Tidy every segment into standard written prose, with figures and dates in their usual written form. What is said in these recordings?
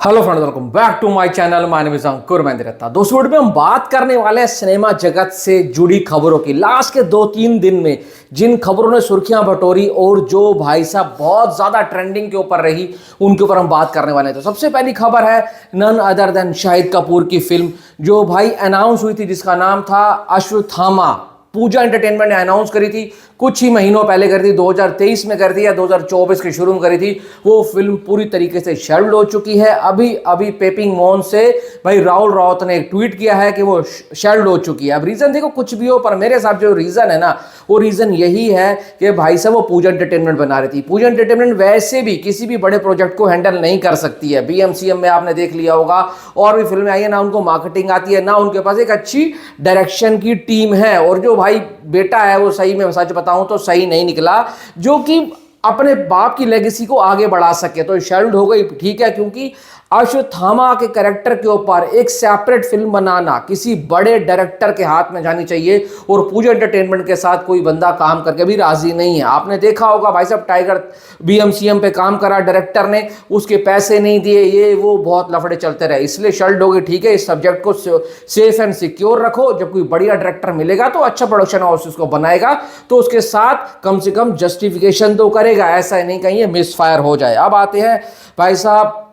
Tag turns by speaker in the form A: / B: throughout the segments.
A: Hello friends, welcome back to my channel. My name is Ankur Mehndi. दोस्तों, video में हम बात करने वाले हैं सिनेमा जगत से जुड़ी खबरों की। लास्ट के 2-3 दिन में जिन खबरों ने सुर्खियां बटोरी और जो भाई साहब बहुत ज्यादा ट्रेंडिंग के ऊपर रही, उनके ऊपर हम बात करने वाले हैं। तो सबसे पहली खबर है none other than Shahid Kapoor की फिल्म जो भाई अनाउंस हुई थी, जिसका नाम था अश्वत्थामा। पूजा एंटरटेनमेंट ने अनाउंस करी थी, कुछ ही महीनों पहले करी थी, 2023 में करी थी या 2024 के शुरू में करी थी। वो फिल्म पूरी तरीके से शेल्ड हो चुकी है। अभी पेपिंग मोन से भाई राहुल रावत ने एक ट्वीट किया है कि वो शेल्ड हो चुकी है। अब रीजन देखो कुछ भी हो, पर मेरे हिसाब जो रीजन है ना, वो रीजन यही है कि भाई साहब वो पूजा एंटरटेनमेंट बना रही थी। पूजा एंटरटेनमेंट वैसे भी किसी भी बड़े प्रोजेक्ट को हैंडल नहीं कर सकती है। बीएमसीएम में आपने देख लिया होगा, और भी फिल्में आई है ना, उनको मार्केटिंग आती है ना, उनके पास एक अच्छी डायरेक्शन की टीम है। और जो भाई बेटा है वो सही में सच बताऊं तो सही नहीं निकला, जो कि अपने बाप की लेगेसी को आगे बढ़ा सके। तो शेल्ड हो गई, ठीक है, क्योंकि अश्वत्थामा के कैरेक्टर के ऊपर एक सेपरेट फिल्म बनाना किसी बड़े डायरेक्टर के हाथ में जानी चाहिए, और पूजा एंटरटेनमेंट के साथ कोई बंदा काम करके भी राजी नहीं है। आपने देखा होगा भाई साहब, टाइगर बीएमसीएम पे काम करा डायरेक्टर ने, उसके पैसे नहीं दिए, ये वो बहुत लफड़े चलते रहे, इसलिए शेल्ड हो गई। ठीक है, इस सब्जेक्ट को सेफ एंड सिक्योर रखो। जब कोई बढ़िया डायरेक्टर मिलेगा तो अच्छा प्रोडक्शन हाउस उसको बनाएगा, तो उसके साथ कम से कम जस्टिफिकेशन तो करेगा, ऐसा नहीं कहीं मिस फायर हो जाए। अब आते हैं भाई साहब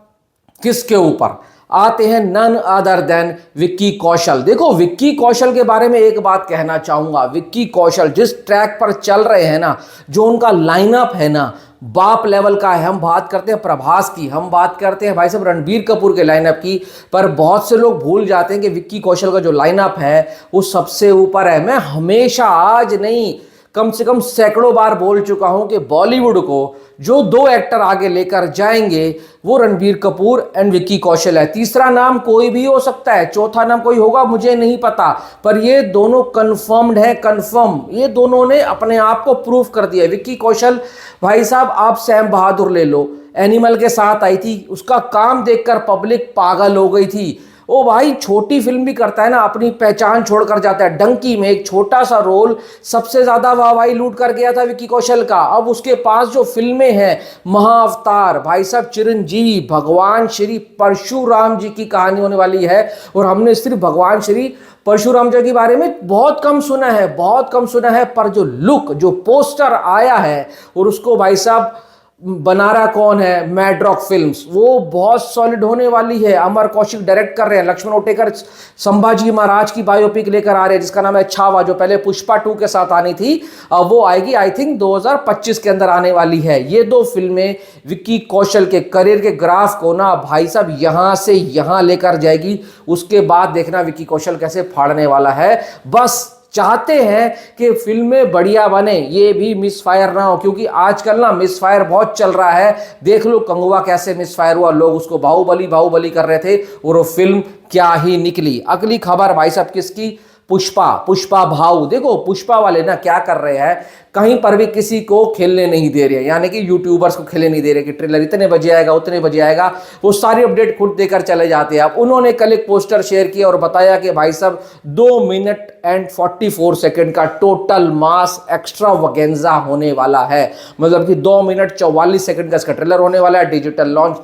A: किसके ऊपर, आते हैं none other then Vicky Kaushal. देखो, विक्की कौशल के बारे में एक बात कहना चाहूंगा। विक्की कौशल जिस ट्रैक पर चल रहे हैं ना, जो उनका लाइनअप है ना, बाप लेवल का है। हम बात करते हैं प्रभास की, हम बात करते हैं भाई साहब रणबीर कपूर के लाइनअप की, पर बहुत से लोग भूल जाते हैं कि विक्की कौशल का जो लाइनअप है वो सबसे ऊपर है। मैं हमेशा, आज नहीं, कम से कम सैकड़ों बार बोल चुका हूं कि बॉलीवुड को जो दो एक्टर आगे लेकर जाएंगे वो रणबीर कपूर एंड विक्की कौशल है। तीसरा नाम कोई भी हो सकता है, चौथा नाम कोई होगा, मुझे नहीं पता, पर ये दोनों कंफर्म्ड है। कंफर्म, ये दोनों ने अपने आप को प्रूव कर दिया। विक्की कौशल भाई साहब, आप सैम बहादुर ले लो, एनिमल के साथ आई थी, उसका काम देखकर पब्लिक पागल हो गई थी। ओ भाई, छोटी फिल्म भी करता है ना, अपनी पहचान छोड़कर जाता है। डंकी में एक छोटा सा रोल सबसे ज्यादा वाहवाही लूट कर गया था विक्की कौशल का। अब उसके पास जो फिल्में हैं, महाअवतार, भाई साहब चिरंजीवी, भगवान श्री परशुराम जी की कहानी होने वाली है, और हमने सिर्फ भगवान श्री परशुराम जी के बारे में बहुत कम सुना है, बहुत कम सुना है। पर जो लुक, जो पोस्टर आया है, और उसको भाई साहब बना रहा कौन है, मैड्रॉक फिल्म्स, वो बहुत सॉलिड होने वाली है। अमर कौशिक डायरेक्ट कर रहे हैं, लक्ष्मण ओटेकर संभाजी महाराज की बायोपिक लेकर आ रहे हैं, जिसका नाम है छावा, जो पहले पुष्पा 2 के साथ आनी थी, अब वो आएगी आई थिंक 2025 के अंदर आने वाली है। ये दो फिल्में विक्की कौशल के करियर के ग्राफ को ना भाई साहब यहां से यहां लेकर जाएगी। उसके बाद देखना विक्की कौशल कैसे फाड़ने वाला है। बस चाहते हैं कि फिल्में बढ़िया बने, ये भी मिसफायर ना हो, क्योंकि आजकल ना मिसफायर बहुत चल रहा है। देख लो कंगवा कैसे मिसफायर हुआ, लोग उसको बाहुबली बाहुबली कर रहे थे, और वो फिल्म क्या ही निकली। अगली खबर भाई साहब किसकी, पुष्पा भाऊ। देखो, पुष्पा वाले ना क्या कर रहे हैं, कहीं पर भी किसी को खेलने नहीं दे रहे हैं, यानी कि यूट्यूबर्स को खेलने नहीं दे रहे कि ट्रेलर इतने बजे आएगा, उतने बजे आएगा, वो सारी अपडेट खुद देकर चले जाते हैं। अब उन्होंने कल एक पोस्टर शेयर किया और बताया कि भाई साहब 2 मिनट एंड 44 सेकंड का टोटल मास एक्स्ट्रा वगेंजा होने वाला है। मतलब कि 2 मिनट 44 सेकंड का इसका ट्रेलर होने वाला है। डिजिटल लॉन्च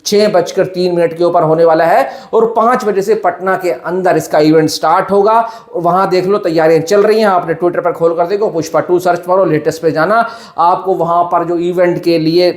A: 6:03 के ऊपर होने वाला है, और 5 बजे से पटना के अंदर इसका इवेंट स्टार्ट होगा। और वहां देख लो तैयारियां चल रही हैं, आपने ट्विटर पर खोल कर देखो, पुष्पा 2 सर्च करो, लेटेस्ट पे जाना, आपको वहां पर जो इवेंट के लिए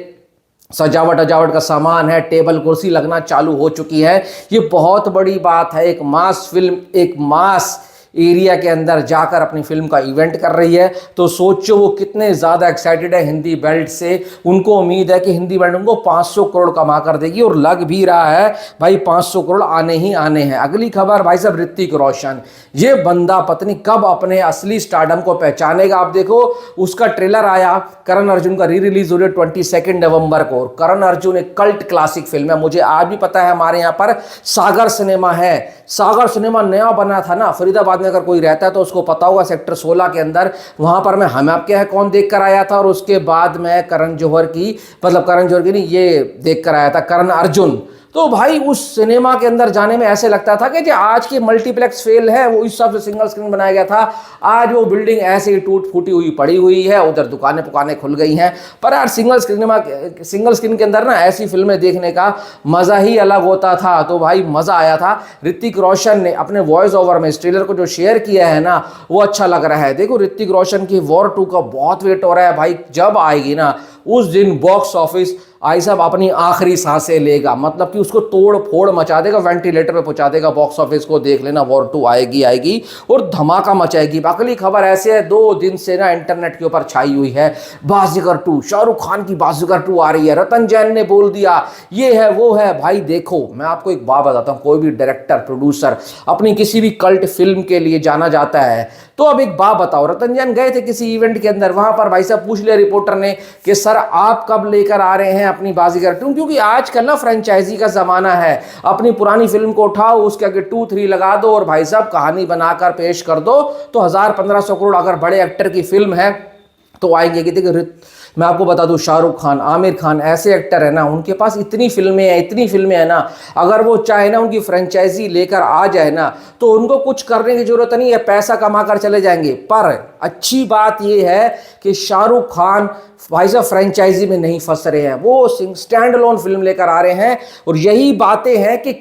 A: सजावट का सामान है, टेबल कुर्सी लगना चालू हो चुकी है। ये बहुत बड़ी बात है। एक मास फिल्म, एक मास एरिया के अंदर जाकर अपनी फिल्म का इवेंट कर रही है, तो सोचो वो कितने ज़्यादा एक्साइटेड है हिंदी बेल्ट से। उनको उम्मीद है कि हिंदी बेल्ट उनको 500 करोड़ कमा कर देगी, और लग भी रहा है भाई 500 करोड़ आने ही आने हैं। अगली खबर भाई साहब ऋतिक रोशन, ये बंदा पत्नी कब अपने असली स्टारडम को पहचानेगा। आप देखो, उसका ट्रेलर आया, करण अर्जुन का री रिलीज हो रही है 22 नवंबर को। करण अर्जुन एक कल्ट क्लासिक फिल्म है, मुझे आज भी पता है, हमारे यहाँ पर सागर सिनेमा है, सागर सिनेमा नया बना था ना फरीदाबाद, अगर कोई रहता है तो उसको पता होगा, सेक्टर 16 के अंदर, वहां पर मैं हम आपके है कौन देख कर आया था, और उसके बाद मैं करण जौहर की नहीं, ये देख कर आया था, करण अर्जुन। तो भाई उस सिनेमा के अंदर जाने में ऐसे लगता था कि जो आज की मल्टीप्लेक्स फेल है वो इस हिसाब से सिंगल स्क्रीन बनाया गया था, आज वो बिल्डिंग ऐसे ही टूट फूटी हुई पड़ी हुई है, उधर दुकानें पुकानें खुल गई हैं। पर यार सिंगल स्क्रीन के अंदर ना ऐसी फिल्में देखने का मज़ा ही अलग होता था। तो भाई मज़ा आया था। ऋतिक रोशन ने अपने वॉइस ओवर में इस ट्रेलर को जो शेयर किया है ना, वो अच्छा लग रहा है। देखो ऋतिक रोशन की वॉर 2 का बहुत वेट हो रहा है भाई, जब आएगी ना उस दिन बॉक्स ऑफिस आई साहब अपनी आखिरी सांसें लेगा, मतलब कि उसको तोड़ फोड़ मचा देगा, वेंटिलेटर पे पहुंचा देगा बॉक्स ऑफिस को। देख लेना वॉर 2 आएगी और धमाका मचाएगी। अगली खबर ऐसे है, 2 दिन से ना इंटरनेट के ऊपर छाई हुई है, बाजीगर 2, शाहरुख खान की बाजीगर 2 आ रही है। रतन जैन ने बोल दिया ये है वो है। भाई देखो मैं आपको एक बात बताता हूँ, कोई भी डायरेक्टर प्रोड्यूसर अपनी किसी भी कल्ट फिल्म के लिए जाना जाता है, तो अब एक बात बताओ, रतन जैन गए थे किसी इवेंट के अंदर, वहां पर भाई साहब पूछ लिया रिपोर्टर ने कि सर आप कब लेकर आ रहे हैं अपनी बाजीगर 2, क्योंकि आजकल ना फ्रेंचाइजी का जमाना है, अपनी पुरानी फिल्म को उठाओ, उसके आगे 2, 3 लगा दो और भाई साहब कहानी बनाकर पेश कर दो, तो 1000-1500 करोड़ अगर बड़े एक्टर की फिल्म है तो आएंगे। कि देखिए मैं आपको बता दूं, शाहरुख खान, आमिर खान ऐसे एक्टर है ना, उनके पास इतनी फिल्में हैं ना, अगर वो चाहे ना उनकी फ्रेंचाइजी लेकर आ जाए ना, तो उनको कुछ करने की जरूरत नहीं है, पैसा कमा कर चले जाएंगे। पर अच्छी बात ये है कि शाहरुख खान भाई साहब फ्रेंचाइजी में नहीं फंस रहे हैं, वो स्टैंड अलोन फिल्म लेकर आ रहे हैं। और यही बातें हैं कि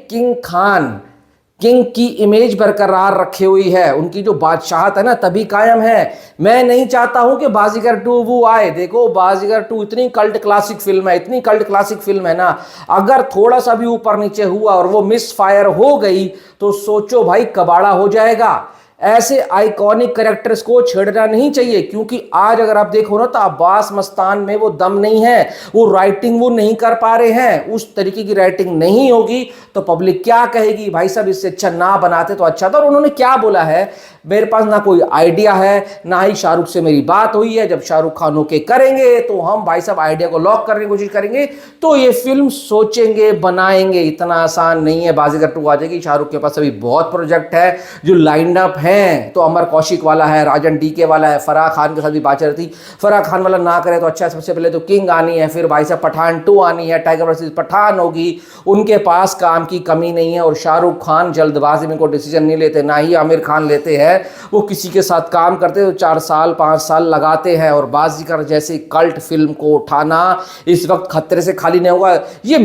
A: किंग की इमेज बरकरार रखी हुई है, उनकी जो बादशाहत है ना तभी कायम है। मैं नहीं चाहता हूं कि बाजीगर 2 वो आए। देखो बाजीगर 2 इतनी कल्ट क्लासिक फिल्म है ना, अगर थोड़ा सा भी ऊपर नीचे हुआ और वो मिस फायर हो गई तो सोचो भाई कबाड़ा हो जाएगा। ऐसे आइकॉनिक कैरेक्टर्स को छेड़ना नहीं चाहिए, क्योंकि आज अगर आप देखो ना तो अब्बास मस्तान में वो दम नहीं है, वो राइटिंग वो नहीं कर पा रहे हैं, उस तरीके की राइटिंग नहीं होगी तो पब्लिक क्या कहेगी। भाई साहब इससे अच्छा ना बनाते तो अच्छा था। और उन्होंने क्या बोला है, मेरे पास ना कोई आइडिया है, ना ही शाहरुख से मेरी बात हुई है, जब शाहरुख खान ओके करेंगे तो हम भाई साहब आइडिया को लॉक करने की कोशिश करेंगे, तो ये फिल्म सोचेंगे बनाएंगे। इतना आसान नहीं है बाजीगर 2 आ जाएगी। शाहरुख के पास अभी बहुत प्रोजेक्ट है जो लाइंड अप है, तो अमर कौशिक वाला है, राजन डीके वाला है, फराह खान के साथ भी बात चल रही थी, फराह खान वाला ना करे तो अच्छा, सबसे पहले तो किंग आनी है, फिर भाई साहब पठान 2 आनी है, टाइगर वर्सेस पठान होगी। उनके पास काम की कमी नहीं है और शाहरुख खान जल्दबाजी में कोई डिसीजन नहीं लेते, ना ही आमिर खान लेते हैं। वो किसी के साथ काम करते तो 4 साल 5 साल लगाते हैं। और बाजीगर जैसी कल्ट फिल्म को उठाना इस वक्त खतरे से खाली नहीं होगा। ये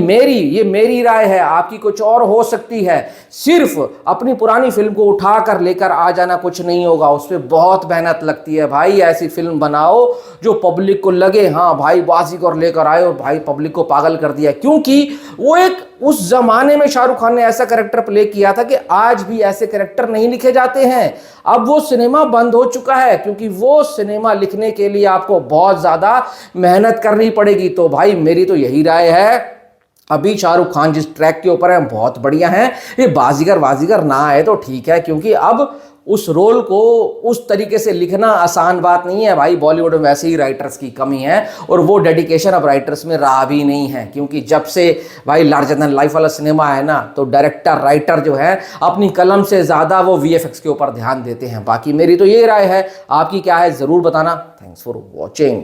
A: मेरी राय है, आपकी कुछ और हो सकती है। सिर्फ अपनी पुरानी फिल्म को उठा कर लेकर आ जाना कुछ नहीं होगा, उस पर बहुत मेहनत लगती है भाई। ऐसी फिल्म बनाओ जो पब्लिक को लगे हाँ भाई बाजीगर लेकर आए और भाई पब्लिक को पागल कर दिया, क्योंकि वो एक उस जमाने में शाहरुख खान ने ऐसा कैरेक्टर प्ले किया था कि आज भी ऐसे कैरेक्टर नहीं लिखे जाते हैं। अब वो सिनेमा बंद हो चुका है, क्योंकि वो सिनेमा लिखने के लिए आपको बहुत ज्यादा मेहनत करनी पड़ेगी। तो भाई मेरी तो यही राय है, अभी शाहरुख खान जिस ट्रैक के ऊपर है बहुत बढ़िया है, ये बाजीगर ना आए तो ठीक है, क्योंकि अब उस रोल को उस तरीके से लिखना आसान बात नहीं है भाई। बॉलीवुड में वैसे ही राइटर्स की कमी है और वो डेडिकेशन अब राइटर्स में रहा भी नहीं है, क्योंकि जब से भाई लार्जर देन लाइफ वाला सिनेमा है ना, तो डायरेक्टर राइटर जो है अपनी कलम से ज़्यादा वो वीएफएक्स के ऊपर ध्यान देते हैं। बाकी मेरी तो ये राय है, आपकी क्या है ज़रूर बताना। Thanks for watching.